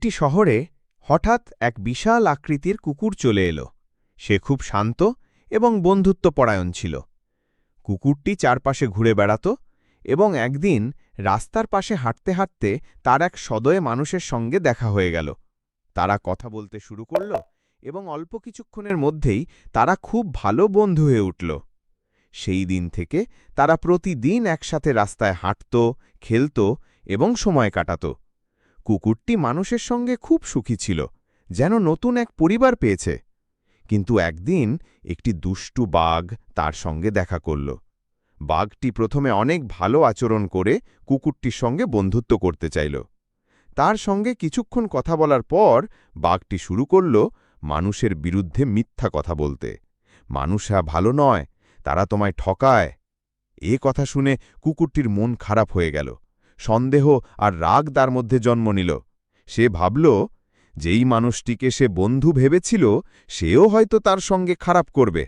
একটি শহরে হঠাৎ এক বিশাল আকৃতির কুকুর চলে এলো। সে খুব শান্ত এবং বন্ধুত্বপরায়ণ ছিল। কুকুরটি চারপাশে ঘুরে বেড়াত এবং একদিন রাস্তার পাশে হাঁটতে হাঁটতে তার এক সদয় মানুষের সঙ্গে দেখা হয়ে গেল। তারা কথা বলতে শুরু করল এবং অল্প কিছুক্ষণের মধ্যেই তারা খুব ভালো বন্ধু হয়ে উঠল। সেই দিন থেকে তারা প্রতিদিন একসাথে রাস্তায় হাঁটত, খেলত এবং সময় কাটাত। কুকুরটি মানুষের সঙ্গে খুব সুখী ছিল, যেন নতুন এক পরিবার পেয়েছে। কিন্তু একদিন একটি দুষ্টু বাঘ তার সঙ্গে দেখা করল। বাঘটি প্রথমে অনেক ভালো আচরণ করে কুকুরটির সঙ্গে বন্ধুত্ব করতে চাইল। তার সঙ্গে কিছুক্ষণ কথা বলার পর বাঘটি শুরু করল মানুষের বিরুদ্ধে মিথ্যা কথা বলতে। মানুষরা ভালো নয়, তারা তোমায় ঠকায়। এ কথা শুনে কুকুরটির মন খারাপ হয়ে গেল। সন্দেহ আর রাগ তার মধ্যে জন্ম নিল। সে ভাবল, যেই মানুষটিকে সে বন্ধু ভেবেছিল সেও হয়তো তার সঙ্গে খারাপ করবে।